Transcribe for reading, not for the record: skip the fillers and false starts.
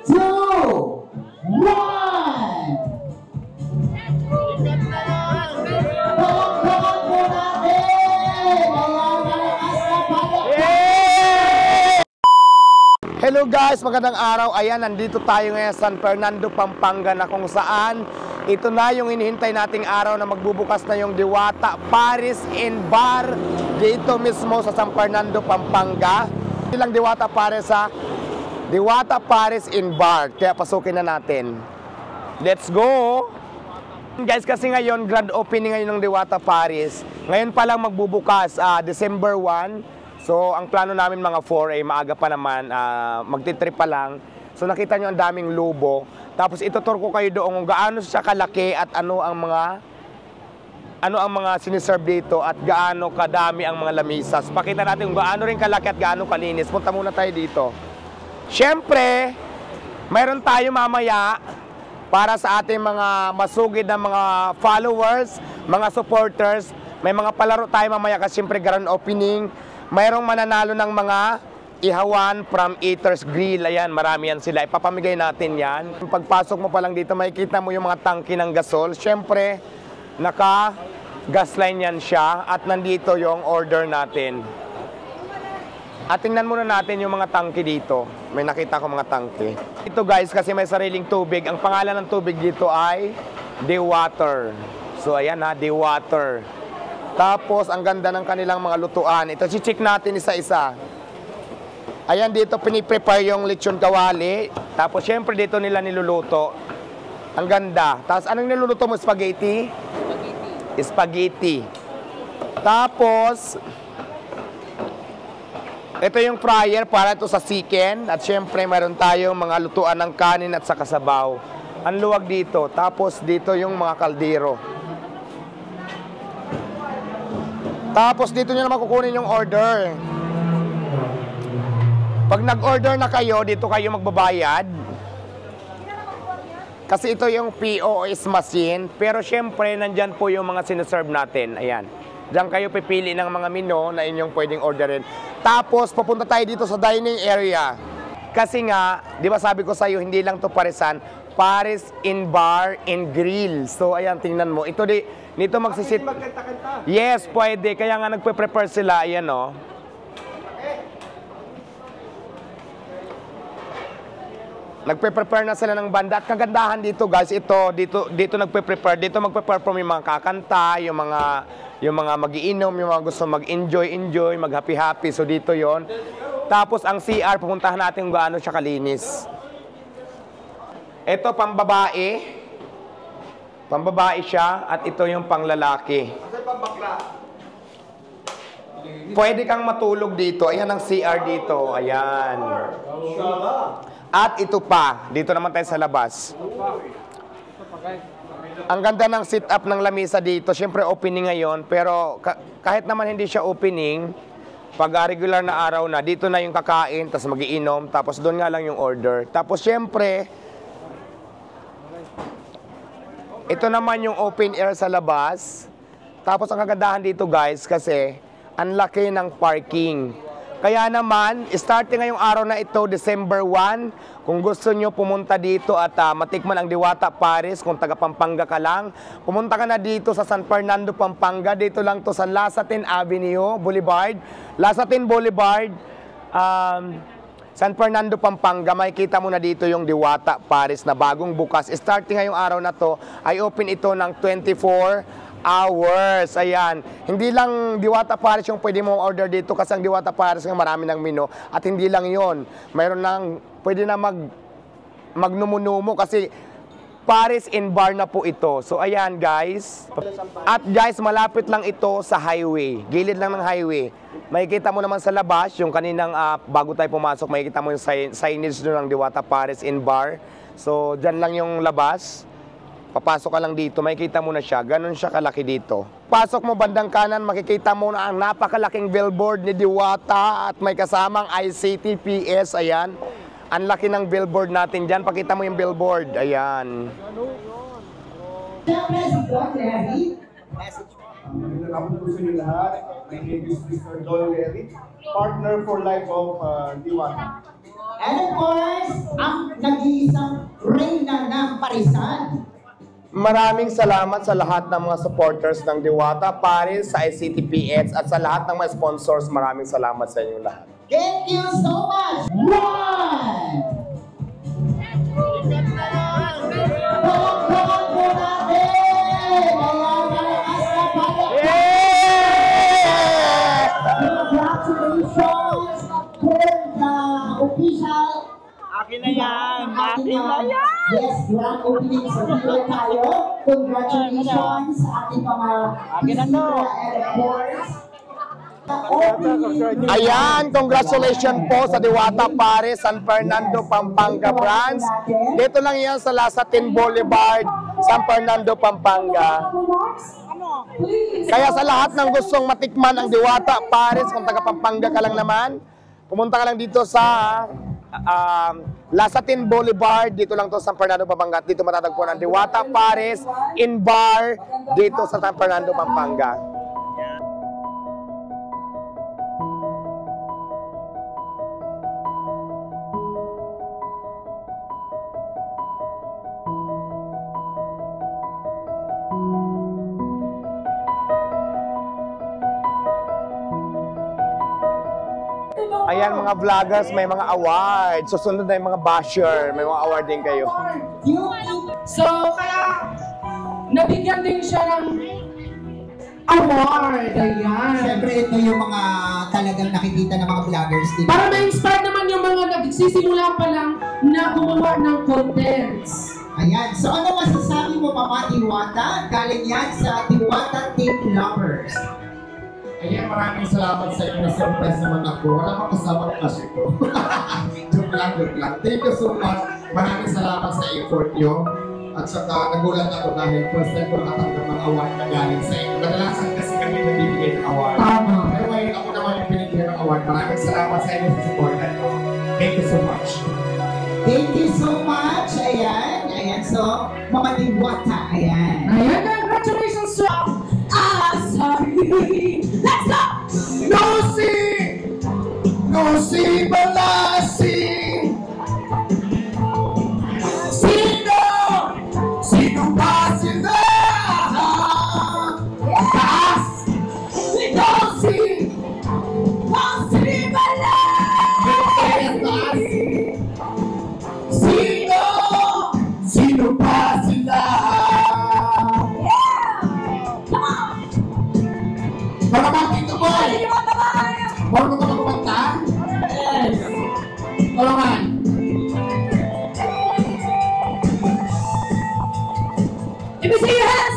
2, 1. Hello guys, magandang araw. Ayan, nandito tayo ngayon sa San Fernando, Pampanga na kung saan ito na yung hinihintay nating araw na magbubukas na yung Diwata Paris and Bar dito mismo sa San Fernando, Pampanga. Ilang Diwata Paris sa Diwata Paris and Bar. Kaya pasukin na natin. Let's go! Guys, kasi ngayon, grand opening ngayon ng Diwata Paris. Ngayon pa lang magbubukas, December 1. So, ang plano namin mga 4 ay maaga pa naman, magtitrip pa lang. So, nakita nyo ang daming lubo. Tapos, itutur ko kayo doon kung gaano siya kalaki at ano ang mga siniserve dito at gaano kadami ang mga lamisas. Pakita natin kung gaano rin kalaki at gaano kalinis. Punta muna tayo dito. Siyempre, mayroon tayo mamaya para sa ating mga masugid na mga followers, mga supporters. May mga palaro tayo mamaya kasi siyempre grand opening. Mayroong mananalo ng mga ihawan from Eaters Grill. Ayan, marami yan sila. Ipapamigay natin yan. Pagpasok mo pa lang dito, makikita mo yung mga tangke ng gasol. Siyempre, naka-gasline yan siya. At nandito yung order natin. At tingnan muna natin yung mga tangke dito. May nakita ko mga tangke. Ito guys, kasi may sariling tubig. Ang pangalan ng tubig dito ay Dewater. So ayan ha, Dewater. Tapos, ang ganda ng kanilang mga lutuan. Ito, check natin isa-isa. Ayan, dito piniprepare yung lechon kawali. Tapos, syempre, dito nila niluluto. Ang ganda. Tapos, anong niluluto mo? Spaghetti? Spaghetti. Tapos, ito yung fryer para ito sa chicken. At syempre, mayroon tayong mga lutuan ng kanin at saka sabaw. Ang luwag dito. Tapos, dito yung mga kaldero. Tapos dito nyo naman kukunin yung order. Pag nag-order na kayo, dito kayo magbabayad. Kasi ito yung POS machine. Pero syempre, nandyan po yung mga sinaserve natin. Ayan. Diyan kayo pipili ng mga menu na inyong pwedeng orderin. Tapos, papunta tayo dito sa dining area. Kasi nga, di ba sabi ko sa'yo, hindi lang to Parisan, Paris in Bar and Grill. So, ayan, tingnan mo. Ito nito magsisit. Yes, pwede. Kaya nga nagpe-prepare sila. Ayan, o. Nagpe-prepare na sila ng banda. At kagandahan dito, guys, dito nagpe-prepare. Dito magpe-perform yung mga kakanta, yung mga magiinom, yung mga gusto mag-enjoy, mag-happy-happy. So, dito yon. Tapos, ang CR, pupuntahan natin kung gaano siya kalinis. Ito, pambabae. Pambabae siya at ito yung panglalaki. Pwede kang matulog dito. Ayan ang CR dito. Ayan. At ito pa. Dito naman tayo sa labas. Ang ganda ng sit-up ng lamisa dito. Siyempre opening ngayon. Pero kahit naman hindi siya opening, pag regular na araw na, dito na yung kakain, tapos magiinom, tapos doon nga lang yung order. Tapos siyempre, ito naman yung open air sa labas. Tapos ang kagandahan dito guys, kasi ang laki ng parking. Kaya naman, starting ngayong araw na ito, December 1, kung gusto nyo pumunta dito at matikman ang Diwata Paris, kung taga Pampanga ka lang, pumunta ka na dito sa San Fernando, Pampanga. Dito lang to sa Lasatin Avenue, Boulevard. Lasatin Boulevard, San Fernando, Pampanga, makikita mo na dito yung Diwata Paris na bagong bukas. Starting ngayong araw na to, ay open ito ng 24 hours. Ayan. Hindi lang Diwata Paris yung pwede mong order dito kasi ang Diwata Paris ng marami ng menu. At hindi lang yon. Mayroon pwede na magnumunumo kasi Paris in Bar na po ito. So, ayan guys. At guys, malapit lang ito sa highway. Gilid lang ng highway. Makikita mo naman sa labas, yung kaninang bago tayo pumasok, makikita mo yung signage doon ng Diwata Paris in Bar. So, dyan lang yung labas. Papasok ka lang dito, makikita mo na siya. Ganon siya kalaki dito. Pasok mo bandang kanan, makikita mo na ang napakalaking billboard ni Diwata at may kasamang ICTPS. Ayan. Ang laki ng billboard natin dyan. Pakita mo yung billboard. Ayan. Magandang po sa inyo lahat. My name is Mr. Don Larry, partner for life of Diwata. And of course, ang nag Parisan. Maraming salamat sa lahat ng mga supporters ng Diwata Paris, sa ICTPX at sa lahat ng mga sponsors. Maraming salamat sa inyong lahat. Thank you so much. One. Palakpakan po natin. Ayan, malakas na palakpakan. Congratulations for the official. Akin na yan! Akin na yan! Yes, grand opening sa video tayo. Congratulations sa ating mga Akin na to. and of course, Ayan, congratulations po sa Diwata Paris, San Fernando, Pampanga branch. Dito lang yan sa Lasatin Boulevard, San Fernando, Pampanga. Kaya sa lahat ng gustong matikman ang Diwata Paris, kung taga Pampanga ka lang naman, pumunta ka lang dito sa Lasatin Boulevard, dito lang to sa San Fernando, Pampanga. Dito matatagpuan ang Diwata Paris in bar dito sa San Fernando, Pampanga. Ayan mga vloggers, may mga award. Susunod na yung mga basher, may mga award din kayo. So, kaya nabigyan din siya ng award. Ayan. Siyempre, ito yung mga talagang nakikita ng mga vloggers dito. Para ma-inspire naman yung mga nagsisimula pa lang na gumawa ng contents. Ayan. So, ano masasabi mo, Mama Diwata? Galing yan sa Diwata Team Lovers. Ayan, maraming salamat sa inyo. Na-surprise naman ako. Wala pang kasama ng kasi ko. Joke lang, joke lang. Thank you so much. Maraming salamat sa effort nyo. At saka nagulat ako dahil first time ko nakatanggap ng award na galing sa inyo. Kadalasan kasi kami nabibigay ng award. Tama. Pero ngayon ako naman yung pinigyan ng award. Maraming salamat sa inyo sa support nyo. Thank you so much. Thank you so much. Ayan. Ayan. So, Mama Diwata. Ayan. Ayan, congratulations to sorry. Let's go! Lucy Balasi. Sino ba sila? Taas! Lucy Balasi. Sino ba sila? Mga bakit boy! Marunong ka magkumanta? Yes! Tulungan! Let me see your hands!